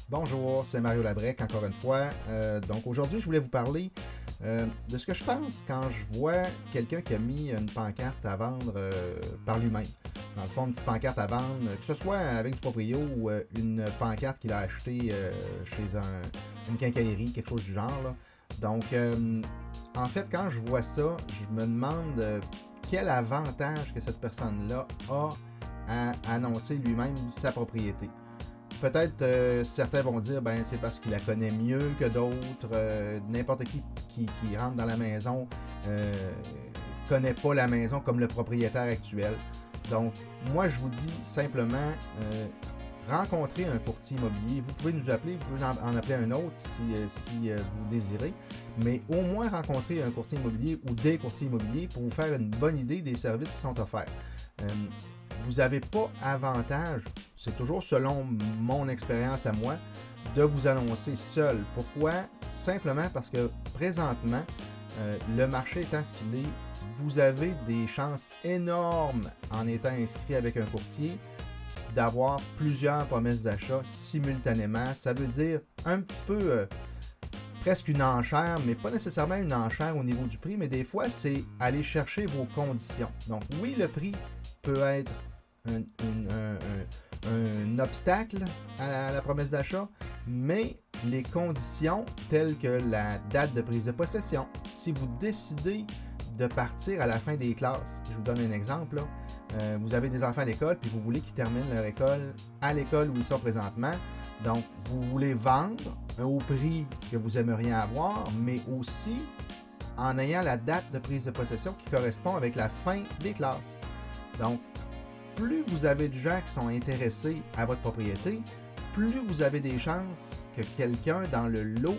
Bonjour, c'est Mario Labrec encore une fois. Donc aujourd'hui, je voulais vous parler de ce que je pense quand je vois quelqu'un qui a mis une pancarte à vendre par lui-même. Dans le fond, une petite pancarte à vendre, que ce soit avec du proprio ou une pancarte qu'il a achetée chez une quincaillerie, quelque chose du genre. Là. Donc, en fait, quand je vois ça, je me demande quel avantage que cette personne-là a à annoncer lui-même sa propriété. Peut-être certains vont dire ben c'est parce qu'il la connaît mieux que d'autres. N'importe qui rentre dans la maison connaît pas la maison comme le propriétaire actuel. Donc moi je vous dis simplement rencontrez un courtier immobilier. Vous pouvez nous appeler, vous pouvez en appeler un autre si vous désirez, mais au moins rencontrer un courtier immobilier ou des courtiers immobiliers pour vous faire une bonne idée des services qui sont offerts. Euh, vous n'avez pas avantage, c'est toujours selon mon expérience à moi, de vous annoncer seul. Pourquoi? Simplement parce que présentement, le marché étant ce qu'il est, vous avez des chances énormes en étant inscrit avec un courtier d'avoir plusieurs promesses d'achat simultanément. Ça veut dire un petit peu presque une enchère, mais pas nécessairement une enchère au niveau du prix, mais des fois, c'est aller chercher vos conditions. Donc oui, le prix peut être un obstacle à la promesse d'achat, mais les conditions telles que la date de prise de possession, si vous décidez de partir à la fin des classes, je vous donne un exemple, là, vous avez des enfants à l'école puis vous voulez qu'ils terminent leur école à l'école où ils sont présentement, donc vous voulez vendre au prix que vous aimeriez avoir, mais aussi en ayant la date de prise de possession qui correspond avec la fin des classes. Donc, plus vous avez de gens qui sont intéressés à votre propriété, plus vous avez des chances que quelqu'un dans le lot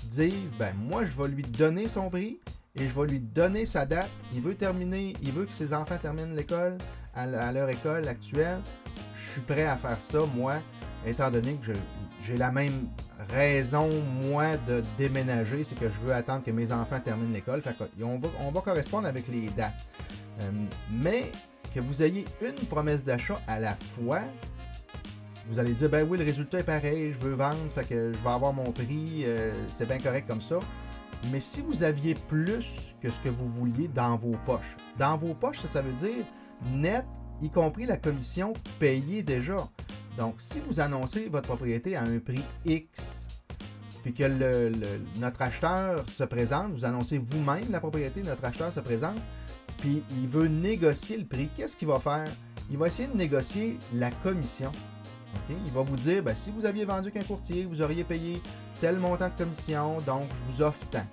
dise ben moi je vais lui donner son prix et je vais lui donner sa date. Il veut que ses enfants terminent l'école à leur école actuelle. Je suis prêt à faire ça, moi, étant donné que j'ai la même raison, moi, de déménager, c'est que je veux attendre que mes enfants terminent l'école. Fait qu'on on va correspondre avec les dates. Mais que vous ayez une promesse d'achat à la fois, vous allez dire, ben oui, le résultat est pareil, je veux vendre, fait que je vais avoir mon prix, c'est bien correct comme ça. Mais si vous aviez plus que ce que vous vouliez dans vos poches, ça veut dire net, y compris la commission payée déjà. Donc, si vous annoncez votre propriété à un prix X, puis que notre acheteur se présente, vous annoncez vous-même la propriété, notre acheteur se présente, puis il veut négocier le prix, qu'est-ce qu'il va faire? Il va essayer de négocier la commission. Okay? Il va vous dire, ben, si vous aviez vendu qu'un courtier, vous auriez payé tel montant de commission, donc je vous offre tant.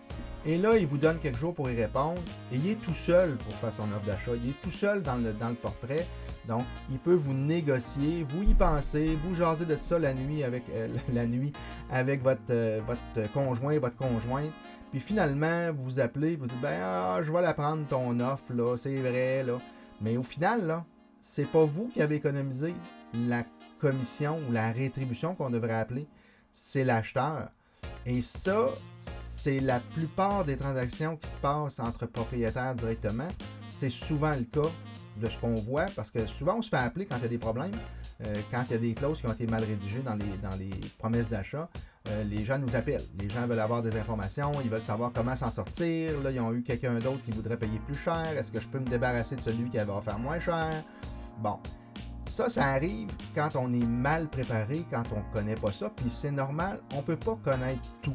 Et là, il vous donne quelques jours pour y répondre, et il est tout seul pour faire son offre d'achat. Il est tout seul dans le portrait, donc il peut vous négocier, vous y pensez, vous jasez de ça la nuit avec votre conjoint, votre conjointe. Puis finalement, vous vous appelez, vous dites, ben, je vais la prendre ton offre, là, c'est vrai, là. Mais au final, là, c'est pas vous qui avez économisé la commission ou la rétribution qu'on devrait appeler, c'est l'acheteur. Et ça, c'est la plupart des transactions qui se passent entre propriétaires directement. C'est souvent le cas de ce qu'on voit, parce que souvent on se fait appeler quand il y a des problèmes, quand il y a des clauses qui ont été mal rédigées dans les promesses d'achat. Les gens nous appellent. Les gens veulent avoir des informations, ils veulent savoir comment s'en sortir. Là, ils ont eu quelqu'un d'autre qui voudrait payer plus cher. Est-ce que je peux me débarrasser de celui qui va offert moins cher? Bon, ça arrive quand on est mal préparé, quand on ne connaît pas ça, puis c'est normal, on ne peut pas connaître tout.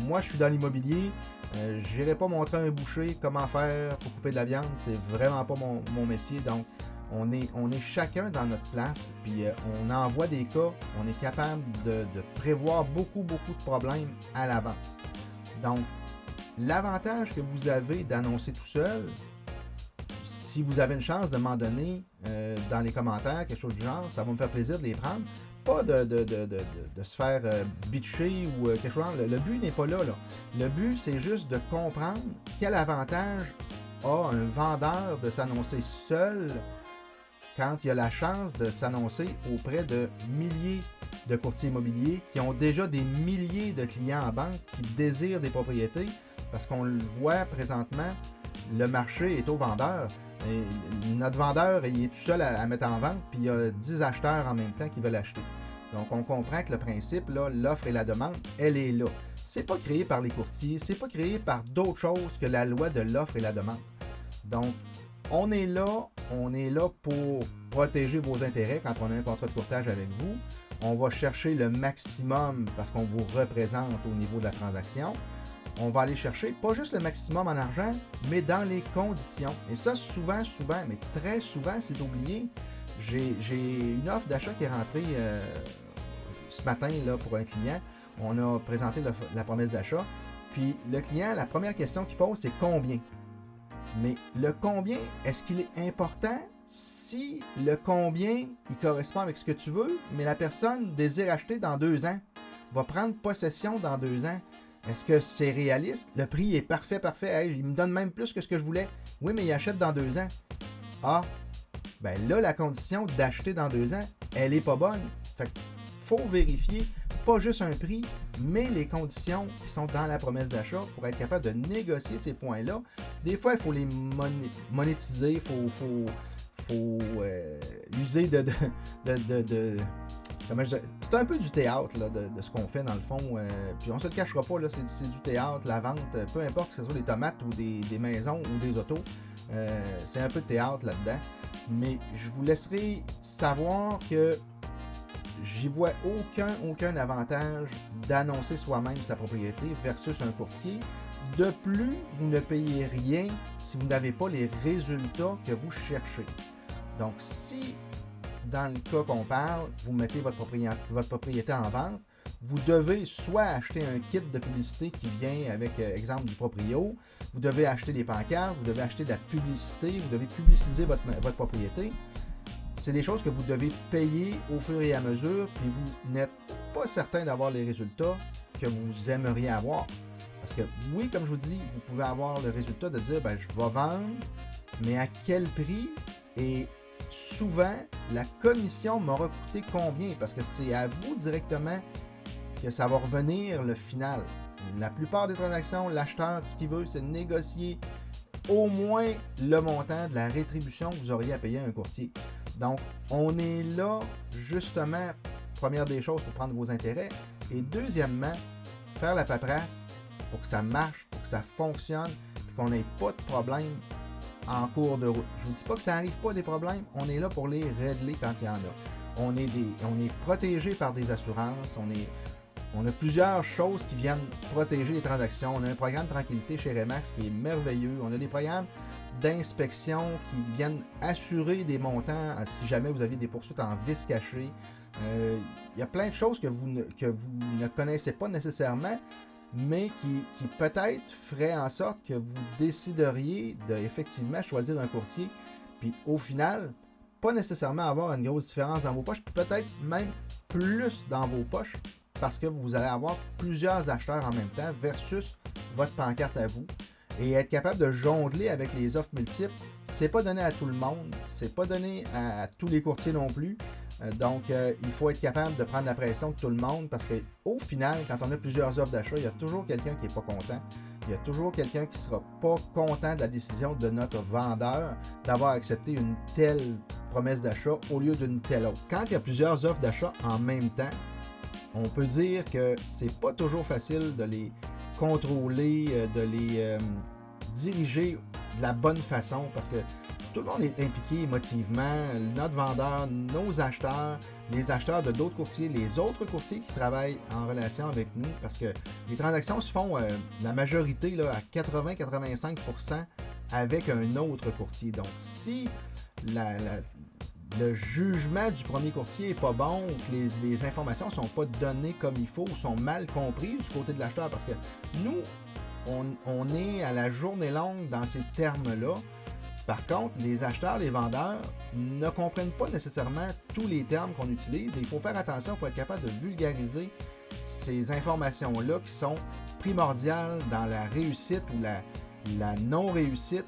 Moi, je suis dans l'immobilier, je n'irai pas montrer à un boucher comment faire pour couper de la viande, c'est vraiment pas mon métier, donc on est chacun dans notre place, puis on envoie des cas, on est capable de prévoir beaucoup de problèmes à l'avance. Donc, l'avantage que vous avez d'annoncer tout seul, si vous avez une chance de m'en donner dans les commentaires, quelque chose du genre, ça va me faire plaisir de les prendre. Pas de se faire bitcher ou quelque chose. Le but n'est pas là. Le but, c'est juste de comprendre quel avantage a un vendeur de s'annoncer seul quand il a la chance de s'annoncer auprès de milliers de courtiers immobiliers qui ont déjà des milliers de clients en banque qui désirent des propriétés, parce qu'on le voit présentement, le marché est au vendeur. Et notre vendeur, il est tout seul à mettre en vente, puis il y a 10 acheteurs en même temps qui veulent acheter. Donc, on comprend que le principe, là, l'offre et la demande, elle est là. C'est pas créé par les courtiers, c'est pas créé par d'autres choses que la loi de l'offre et la demande. Donc, on est là pour protéger vos intérêts quand on a un contrat de courtage avec vous. On va chercher le maximum parce qu'on vous représente au niveau de la transaction. On va aller chercher pas juste le maximum en argent, mais dans les conditions. Et ça, souvent, mais très souvent, c'est oublié. J'ai une offre d'achat qui est rentrée ce matin là, pour un client. On a présenté la promesse d'achat. Puis le client, la première question qu'il pose, c'est combien? Mais le combien, est-ce qu'il est important? Si le combien, il correspond avec ce que tu veux, mais la personne désire acheter dans 2 ans, va prendre possession dans 2 ans. Est-ce que c'est réaliste? Le prix est parfait. Hey, il me donne même plus que ce que je voulais. Oui, mais il achète dans 2 ans. Ah, ben là, la condition d'acheter dans 2 ans, elle est pas bonne. Fait qu'il faut vérifier pas juste un prix, mais les conditions qui sont dans la promesse d'achat pour être capable de négocier ces points-là. Des fois, il faut les monétiser, il faut user c'est un peu du théâtre là, de ce qu'on fait dans le fond. Puis on se le cachera pas, là, c'est du théâtre, la vente, peu importe que ce soit des tomates ou des maisons ou des autos. C'est un peu de théâtre là-dedans. Mais je vous laisserai savoir que j'y vois aucun avantage d'annoncer soi-même sa propriété versus un courtier. De plus, vous ne payez rien si vous n'avez pas les résultats que vous cherchez. Donc, si dans le cas qu'on parle, vous mettez votre propriété en vente, vous devez soit acheter un kit de publicité qui vient avec, exemple, du proprio, vous devez acheter des pancartes, vous devez acheter de la publicité, vous devez publiciser votre propriété. C'est des choses que vous devez payer au fur et à mesure, puis vous n'êtes pas certain d'avoir les résultats que vous aimeriez avoir. Parce que oui, comme je vous dis, vous pouvez avoir le résultat de dire, ben, je vais vendre, mais à quel prix? Et souvent, la commission m'aura coûté combien? Parce que c'est à vous directement que ça va revenir le final. La plupart des transactions, l'acheteur, ce qu'il veut, c'est négocier au moins le montant de la rétribution que vous auriez à payer à un courtier. Donc, on est là, justement, première des choses, pour prendre vos intérêts. Et deuxièmement, faire la paperasse pour que ça marche, pour que ça fonctionne, puis qu'on n'ait pas de problème en cours de route. Je ne vous dis pas que ça n'arrive pas des problèmes, on est là pour les régler quand il y en a. On est protégé par des assurances, on a plusieurs choses qui viennent protéger les transactions. On a un programme de tranquillité chez Remax qui est merveilleux. On a des programmes d'inspection qui viennent assurer des montants si jamais vous aviez des poursuites en vice caché. Il y a plein de choses que vous ne connaissez pas nécessairement, mais qui peut-être feraient en sorte que vous décideriez de effectivement choisir un courtier, puis au final, pas nécessairement avoir une grosse différence dans vos poches, peut-être même plus dans vos poches, parce que vous allez avoir plusieurs acheteurs en même temps versus votre pancarte à vous. Et être capable de jongler avec les offres multiples, c'est pas donné à tout le monde, c'est pas donné à tous les courtiers non plus. Donc, il faut être capable de prendre la pression de tout le monde parce qu'au final, quand on a plusieurs offres d'achat, il y a toujours quelqu'un qui n'est pas content. Il y a toujours quelqu'un qui ne sera pas content de la décision de notre vendeur d'avoir accepté une telle promesse d'achat au lieu d'une telle autre. Quand il y a plusieurs offres d'achat en même temps, on peut dire que c'est pas toujours facile de les contrôler, de les diriger de la bonne façon parce que tout le monde est impliqué émotivement, notre vendeur, nos acheteurs, les acheteurs de d'autres courtiers, les autres courtiers qui travaillent en relation avec nous parce que les transactions se font la majorité là, à 80-85% avec un autre courtier. Donc si le jugement du premier courtier n'est pas bon ou que les informations ne sont pas données comme il faut ou sont mal comprises du côté de l'acheteur parce que nous, on est à la journée longue dans ces termes-là. Par contre, les acheteurs, les vendeurs ne comprennent pas nécessairement tous les termes qu'on utilise et il faut faire attention pour être capable de vulgariser ces informations-là qui sont primordiales dans la réussite ou la non-réussite,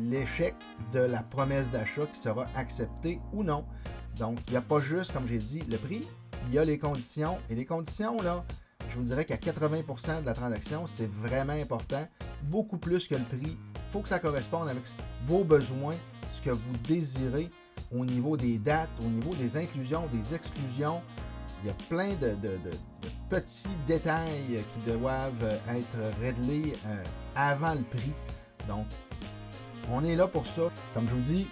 l'échec de la promesse d'achat qui sera acceptée ou non. Donc, il n'y a pas juste, comme j'ai dit, le prix, il y a les conditions. Et les conditions, là, je vous dirais qu'à 80% de la transaction, c'est vraiment important, beaucoup plus que le prix. Il faut que ça corresponde avec vos besoins, ce que vous désirez au niveau des dates, au niveau des inclusions, des exclusions. Il y a plein de petits détails qui doivent être réglés avant le prix. Donc, on est là pour ça. Comme je vous dis,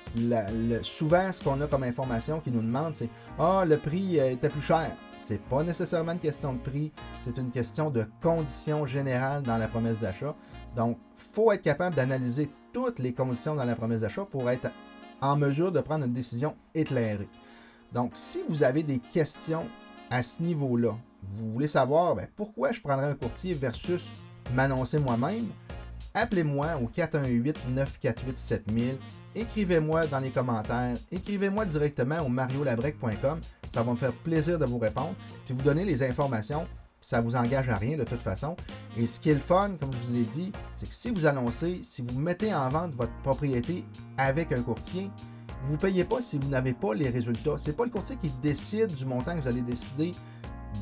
souvent, ce qu'on a comme information qui nous demande, c'est « Ah, le prix était plus cher. » C'est pas nécessairement une question de prix, c'est une question de conditions générales dans la promesse d'achat. Donc, il faut être capable d'analyser toutes les conditions dans la promesse d'achat pour être en mesure de prendre une décision éclairée. Donc, si vous avez des questions à ce niveau-là, vous voulez savoir pourquoi je prendrais un courtier versus m'annoncer moi-même, appelez-moi au 418-948-7000, écrivez-moi dans les commentaires, écrivez-moi directement au mariolabrec.com, ça va me faire plaisir de vous répondre, puis vous donner les informations, ça ne vous engage à rien de toute façon. Et ce qui est le fun, comme je vous ai dit, c'est que si vous annoncez, si vous mettez en vente votre propriété avec un courtier, vous ne payez pas si vous n'avez pas les résultats. Ce n'est pas le courtier qui décide du montant que vous allez décider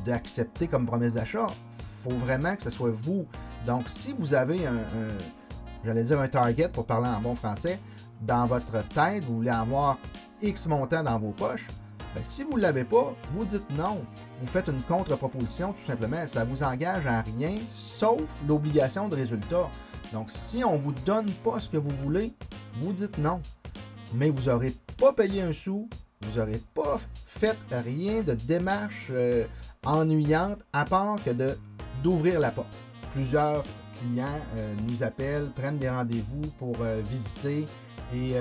d'accepter comme promesse d'achat. Il faut vraiment que ce soit vous. Donc, si vous avez un target pour parler en bon français, dans votre tête, vous voulez avoir X montant dans vos poches, si vous ne l'avez pas, vous dites non. Vous faites une contre-proposition, tout simplement. Ça ne vous engage à rien, sauf l'obligation de résultat. Donc, si on ne vous donne pas ce que vous voulez, vous dites non. Mais vous n'aurez pas payé un sou, vous n'aurez pas fait rien de démarche ennuyante, à part que d'ouvrir la porte. Plusieurs clients nous appellent, prennent des rendez-vous pour visiter et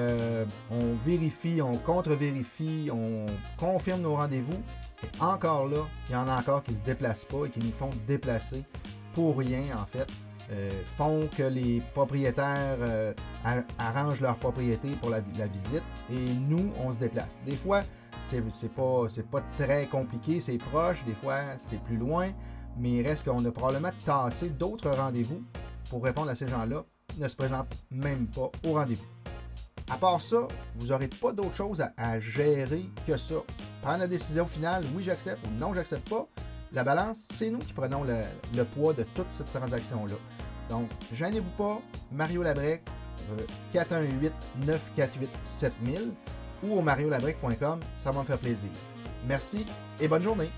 on vérifie, on contre-vérifie, on confirme nos rendez-vous. Et encore là, il y en a encore qui ne se déplacent pas et qui nous font déplacer pour rien en fait. Font que les propriétaires arrangent leur propriété pour la visite et nous, on se déplace. Des fois, c'est pas très compliqué, c'est proche, des fois, c'est plus loin, mais il reste qu'on a probablement tassé d'autres rendez-vous pour répondre à ces gens-là qui ne se présentent même pas au rendez-vous. À part ça, vous n'aurez pas d'autre chose à gérer que ça. Prendre la décision finale, oui, j'accepte ou non, j'accepte pas. La balance, c'est nous qui prenons le poids de toute cette transaction-là. Donc, gênez-vous pas, Mario Labrec, 418-948-7000 ou au mariolabrec.com, ça va me faire plaisir. Merci et bonne journée!